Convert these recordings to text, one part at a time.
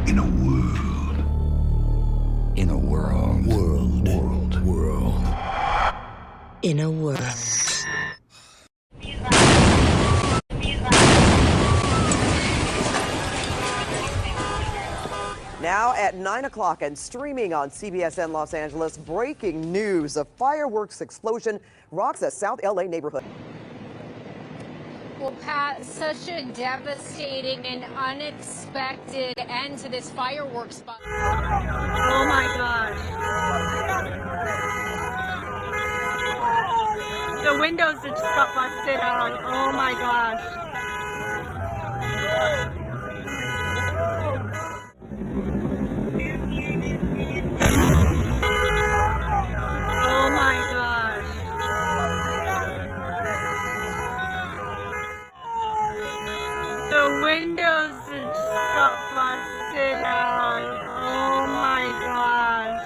In a world. In a world. World. In a world. Now at 9 o'clock and streaming on CBSN Los Angeles, breaking news. A fireworks explosion rocks a South LA neighborhood. Well, Pat, such a devastating and unexpected end to this fireworks spot. Oh my gosh. The windows just got busted out. Oh my gosh. Oh my gosh. The windows just got busted out. Oh my gosh.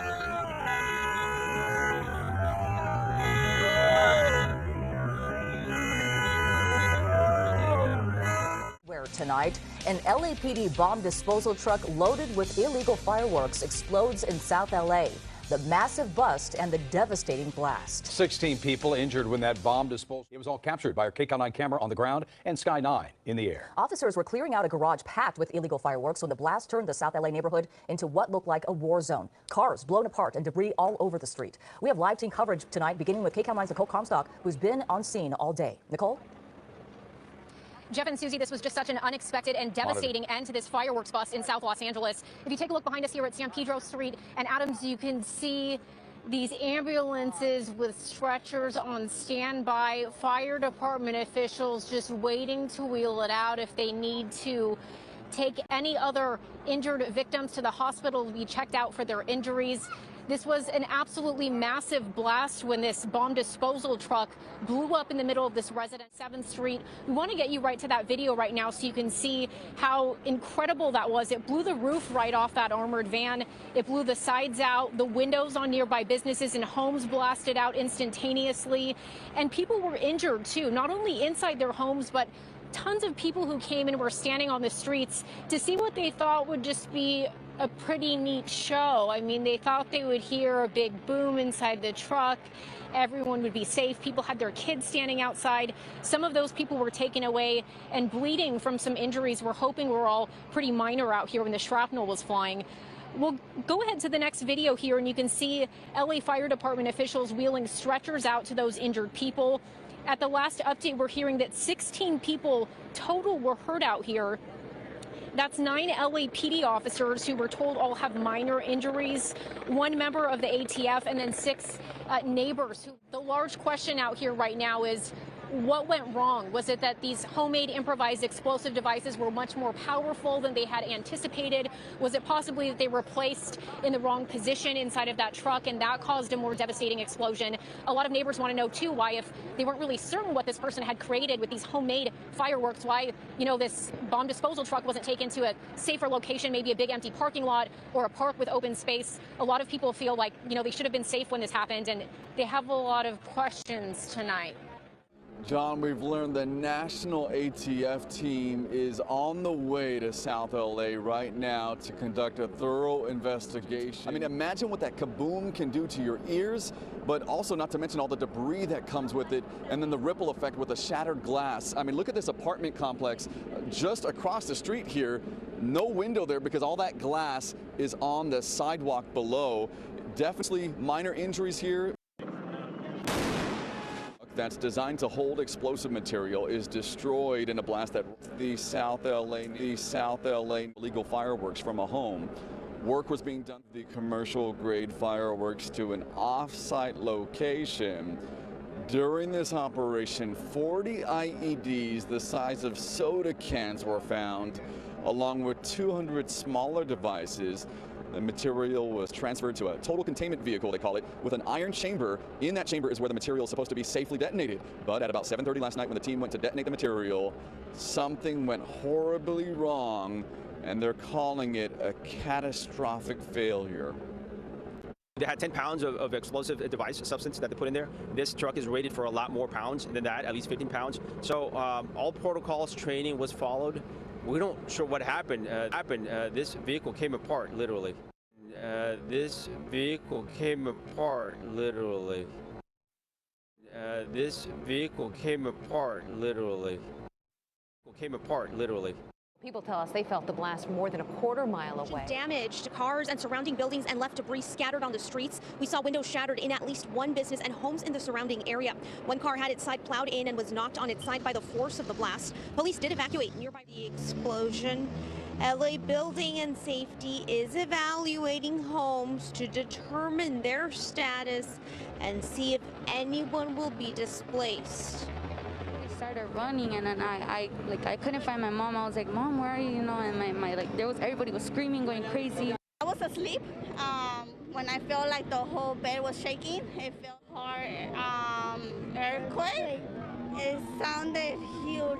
Where tonight, an LAPD bomb disposal truck loaded with illegal fireworks explodes in South LA. The massive bust and the devastating blast. 16 people injured when that bomb disposal. It was all captured by our KCON9 camera on the ground and Sky 9 in the air. Officers were clearing out a garage packed with illegal fireworks when the blast turned the South LA neighborhood into what looked like a war zone. Cars blown apart and debris all over the street. We have live team coverage tonight, beginning with KCON9's Nicole Comstock, who's been on scene all day. Nicole? Jeff and Susie, this was just such an unexpected and devastating end to this fireworks bust in South Los Angeles. If you take a look behind us here at San Pedro Street and Adams, you can see these ambulances with stretchers on standby, fire department officials just waiting to wheel it out if they need to take any other injured victims to the hospital to be checked out for their injuries. This was an absolutely massive blast when this bomb disposal truck blew up in the middle of this residence, 7th Street. We want to get you right to that video right now so you can see how incredible that was. It blew the roof right off that armored van. It blew the sides out, the windows on nearby businesses and homes blasted out instantaneously. And people were injured too, not only inside their homes, but tons of people who came and were standing on the streets to see what they thought would just be a pretty neat show. I mean, they thought they would hear a big boom inside the truck. Everyone would be safe. People had their kids standing outside. Some of those people were taken away and bleeding from some injuries we're hoping were all pretty minor out here when the shrapnel was flying. We'll go ahead to the next video here, and you can see LA Fire Department officials wheeling stretchers out to those injured people. At the last update, we're hearing that 16 people total were hurt out here. That's 9 LAPD officers who were told all have minor injuries, 1 member of the ATF, and then 6 neighbors. The large question out here right now is, what went wrong? Was it that these homemade improvised explosive devices were much more powerful than they had anticipated? Was it possibly that they were placed in the wrong position inside of that truck and that caused a more devastating explosion? A lot of neighbors want to know too why, if they weren't really certain what this person had created with these homemade fireworks, why, you know, this bomb disposal truck wasn't taken to a safer location, maybe a big empty parking lot or a park with open space. A lot of people feel like, you know, they should have been safe when this happened, and they have a lot of questions tonight. John, we've learned the national ATF team is on the way to South LA right now to conduct a thorough investigation. I mean, imagine what that kaboom can do to your ears, but also not to mention all the debris that comes with it, and then the ripple effect with the shattered glass. I mean, look at this apartment complex just across the street here. No window there because all that glass is on the sidewalk below. Definitely minor injuries here. That's designed to hold explosive material is destroyed in a blast that the South LA illegal fireworks from a home. Work was being done with the commercial grade fireworks to an off-site location. During this operation, 40 IEDs the size of soda cans were found, along with 200 smaller devices. The material was transferred to a total containment vehicle, they call it, with an iron chamber. In that chamber is where the material is supposed to be safely detonated. But at about 7:30 last night when the team went to detonate the material, something went horribly wrong, and they're calling it a catastrophic failure. They had 10 pounds of explosive device substance that they put in there. This truck is rated for a lot more pounds than that, at least 15 pounds. So all protocols, training was followed. We don't sure what happened. This vehicle came apart, literally. This vehicle came apart, literally. This vehicle came apart, literally. People tell us they felt the blast more than a quarter mile away. Damaged cars and surrounding buildings and left debris scattered on the streets. We saw windows shattered in at least one business and homes in the surrounding area. One car had its side plowed in and was knocked on its side by the force of the blast. Police did evacuate nearby the explosion. LA Building and Safety is evaluating homes to determine their status and see if anyone will be displaced. Started running, and then I couldn't find my mom. I was like, Mom, where are you? And my everybody was screaming, going crazy. I was asleep when I felt like the whole bed was shaking. It felt hard earthquake. It sounded huge.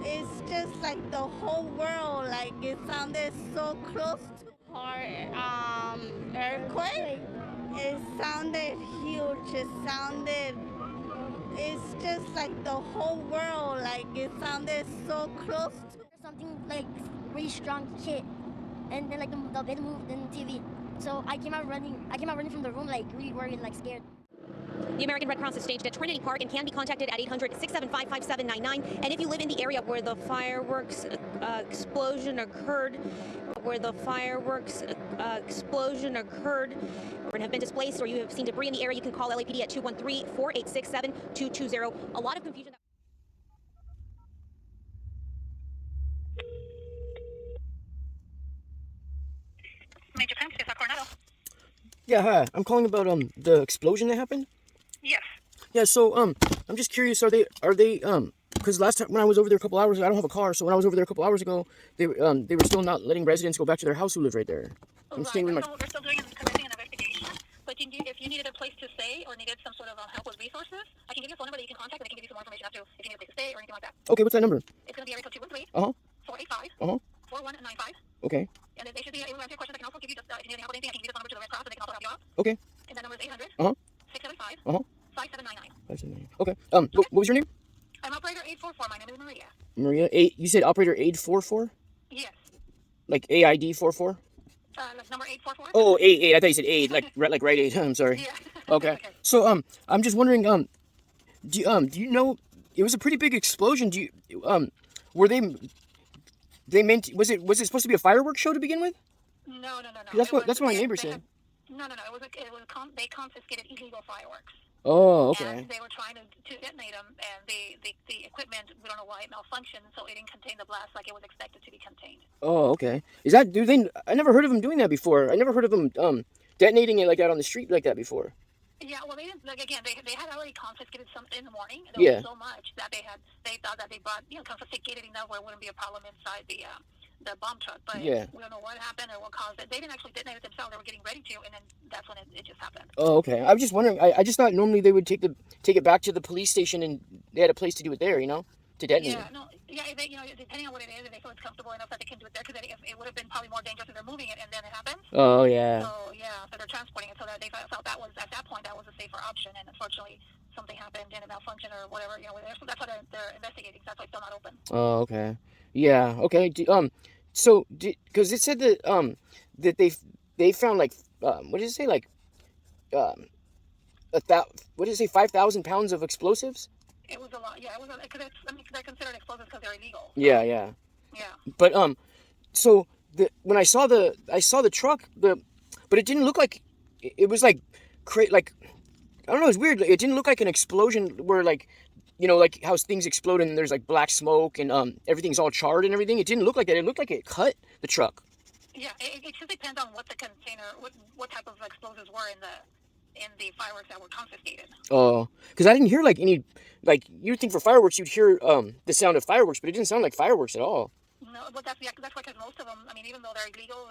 It's just like the whole world, like it sounded so close to hard earthquake. It sounded huge. It's just like the whole world, like it sounded so close to something like really strong hit, and then like the bed moved in the TV. So I came out running from the room, like really worried, like scared. The American Red Cross is staged at Trinity Park and can be contacted at 800-675-5799. And if you live in the area where the fireworks explosion occurred, or have been displaced, or you have seen debris in the area, you can call LAPD at 213-4867-220. A lot of confusion. Major Pence, is that Coronado? Yeah, hi. I'm calling about the explosion that happened. Yes. Yeah, so I'm just curious. Are they because last time when I was over there a couple hours ago, I don't have a car, so when I was over there a couple hours ago, they were still not letting residents go back to their house who live right there. I'm staying with my. We're still conducting an investigation. But if you needed a place to stay or needed some sort of help with resources, I can give you a phone number that you can contact, and I can give you some more information after if you need a place to stay or anything like that. Okay, what's that number? It's going to be area code 213 485 4195. Okay. And they should be able to answer your questions. I can also give you if you need any help with anything, I can give you the phone number to the Red Cross, and they can also help you out. Okay. And that number is 800 675 5799. 5799. Okay. What was your name? I'm operator 844. My name is Maria. Maria. You said operator 844? Yes. Like AID 44? Like number 844. Oh, 88. I thought you said aid, like Rite Aid. I'm sorry. Yeah. Okay. So I'm just wondering do you know, it was a pretty big explosion. Do you were they meant, was it supposed to be a fireworks show to begin with? No. That's what my neighbor said. No. They confiscated illegal fireworks. Oh, okay. And they were trying to detonate them, and the equipment, we don't know why it malfunctioned, so it didn't contain the blast like it was expected to be contained. Oh, okay. I never heard of them doing that before. I never heard of them detonating it like that on the street like that before. Yeah, well, they didn't, like, again, they had already confiscated something in the morning. There was so much that they thought that they brought, confiscated enough where it wouldn't be a problem inside the bomb truck. But we don't know what happened or what caused it. They didn't actually detonate it themselves. They were getting ready to, and then that's when it just happened. Oh, okay. I was just wondering. I just thought normally they would take it back to the police station and they had a place to do it there, to detonate it. Depending on what it is, if they feel it's comfortable enough that they can do it there, because it would have been probably more dangerous if they're moving it and then it happens. Oh, yeah. So they're transporting it, so that they felt that was, at that point, that was a safer option, and unfortunately something happened and it malfunctioned or whatever, so that's why they're investigating, so that's why it's still not open. Oh, okay. Yeah, okay. So because it said that that they found like what did it say, like what did it say, 5,000 pounds of explosives? It was a lot. Yeah, it was because they're considered explosives because they're illegal. Yeah. But so when I saw the truck, but it didn't look like it was like I don't know, it's weird. It didn't look like an explosion where like how things explode and there's like black smoke and everything's all charred and everything. It didn't look like that. It looked like it cut the truck. Yeah, it just depends on what the container, what type of explosives were in the fireworks that were confiscated. Oh, because I didn't hear like any, like you'd think for fireworks you'd hear the sound of fireworks, but it didn't sound like fireworks at all. No, but that's why, because most of them, I mean, even though they're illegal,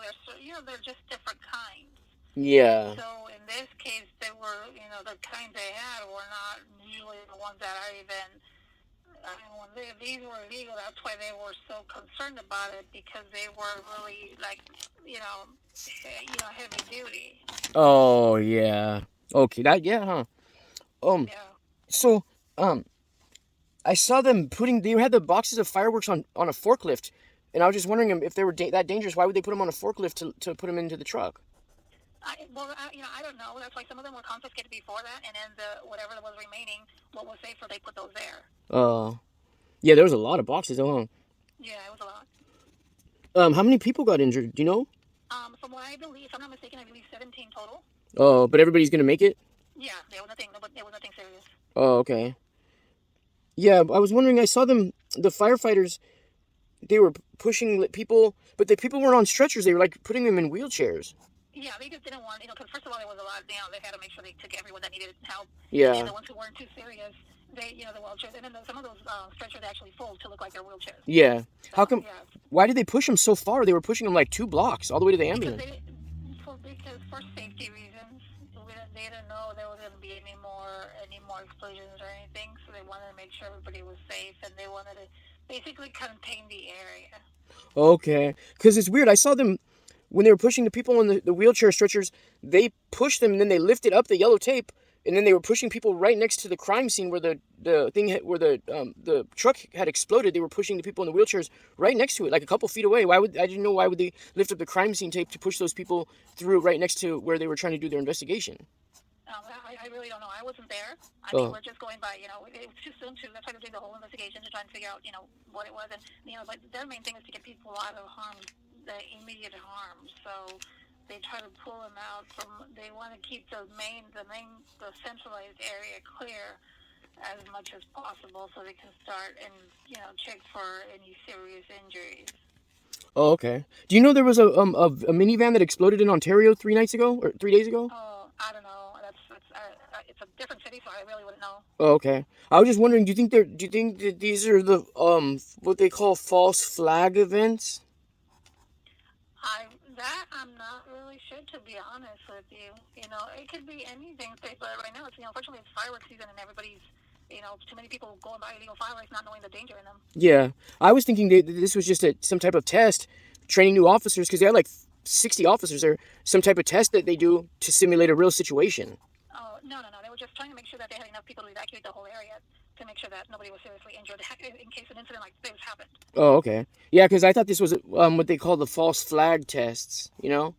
they're just different kinds. Yeah. So in this case, they were, the kind they had were not usually the ones that are even. When these were illegal, that's why they were so concerned about it, because they were really like, heavy duty. Oh yeah. Okay. That yeah, huh? Yeah. So I saw them they had the boxes of fireworks on a forklift, and I was just wondering if they were that dangerous. Why would they put them on a forklift to put them into the truck? I don't know. That's why some of them were confiscated before that, and then whatever was remaining, what was safer, they put those there. Yeah, there was a lot of boxes, though, huh? Yeah, it was a lot. How many people got injured? Do you know? From what I believe, if I'm not mistaken, I believe 17 total. Oh, but everybody's gonna make it? Yeah, there was nothing serious. Oh, okay. Yeah, I was wondering. I saw the firefighters. They were pushing people, but the people weren't on stretchers. They were like putting them in wheelchairs. Yeah, they just didn't want, because first of all, there was a lot, they had to make sure they took everyone that needed help. Yeah. And the ones who weren't too serious, the wheelchairs, and then some of those stretchers actually fold to look like they're wheelchairs. Yeah. So, How come? Yeah. Why did they push them so far? They were pushing them like 2 blocks all the way to the ambulance. Because for safety reasons, they didn't know there was going to be any more explosions or anything, so they wanted to make sure everybody was safe, and they wanted to basically contain the area. Okay. Because it's weird. I saw them when they were pushing the people on the wheelchair stretchers. They pushed them, and then they lifted up the yellow tape, and then they were pushing people right next to the crime scene where the truck had exploded. They were pushing the people in the wheelchairs right next to it, like a couple feet away. I didn't know why would they lift up the crime scene tape to push those people through right next to where they were trying to do their investigation. I really don't know. I wasn't there. I mean, we're just going by, it was too soon that's why they did the whole investigation to try and figure out, what it was. And, but their main thing is to get people out of harm, the immediate harm. So they try to pull them out they want to keep the centralized area clear as much as possible so they can start and, check for any serious injuries. Oh, okay. Do you know there was a minivan that exploded in Ontario 3 days ago? Oh, I don't know. It's a different city, so I really wouldn't know. Oh, okay. I was just wondering, do you think that these are the what they call false flag events? I'm not really sure, to be honest with you. It could be anything, but right now unfortunately it's fireworks season and everybody's too many people going by illegal fireworks not knowing the danger in them. Yeah, I was thinking that this was just some type of test, training new officers, because they had like 60 officers, or some type of test that they do to simulate a real situation. Oh, no. They were just trying to make sure that they had enough people to evacuate the whole area to make sure that nobody was seriously injured in case an incident like this happened. Oh, okay. Yeah, because I thought this was what they call the false flag tests, Oh, no.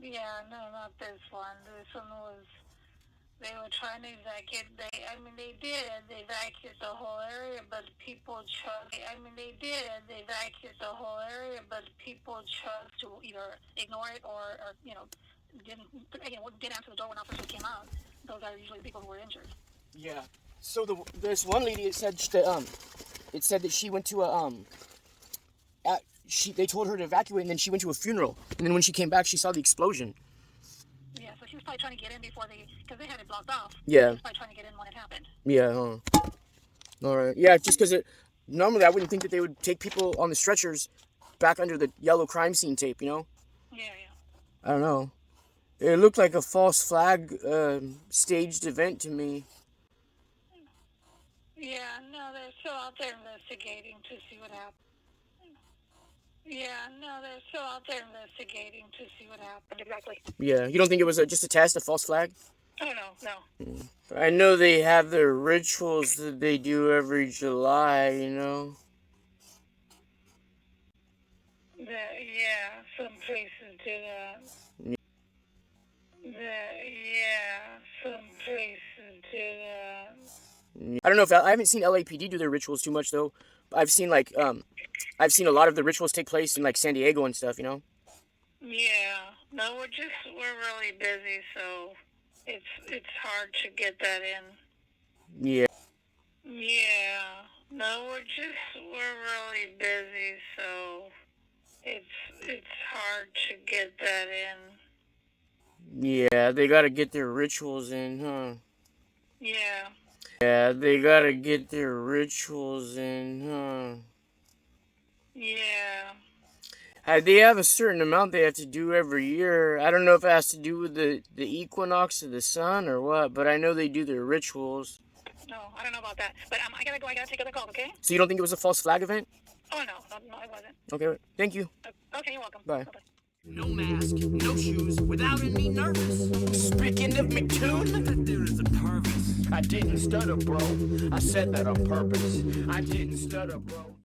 Yeah, no, not this one. This one was, they were trying to evacuate, they evacuate the whole area, but people chose, to either ignore it or didn't answer the door when officers came out. Those are usually people who were injured. Yeah. So this one lady, it said that she went to they told her to evacuate, and then she went to a funeral, and then when she came back, she saw the explosion. Yeah, so she was probably trying to get in because they had it blocked off. Yeah. She was probably trying to get in when it happened. Yeah. All right. Yeah, just because normally I wouldn't think that they would take people on the stretchers back under the yellow crime scene tape, Yeah. I don't know. It looked like a false flag staged event to me. Yeah, no, they're still out there investigating to see what happened. Exactly. Yeah, you don't think it was just a test, a false flag? Oh, no. I know they have their rituals that they do every July, Yeah, some places do that. I don't know if I haven't seen LAPD do their rituals too much though. I've seen I've seen a lot of the rituals take place in like San Diego and stuff, Yeah. No, we're really busy, so it's hard to get that in. Yeah. Yeah. No, we're really busy, so it's hard to get that in. Yeah, they gotta get their rituals in, huh? Yeah. Yeah, they gotta get their rituals in, huh? Yeah. They have a certain amount they have to do every year. I don't know if it has to do with the equinox of the sun or what, but I know they do their rituals. No, I don't know about that. But I gotta go. I gotta take other calls, okay? So you don't think it was a false flag event? Oh, no, it wasn't. Okay, thank you. Okay, you're welcome. Bye. Bye-bye. No mask, no shoes, without any nervous. Speaking of McToon, that there is a purpose. I didn't stutter, bro. I said that on purpose. I didn't stutter, bro.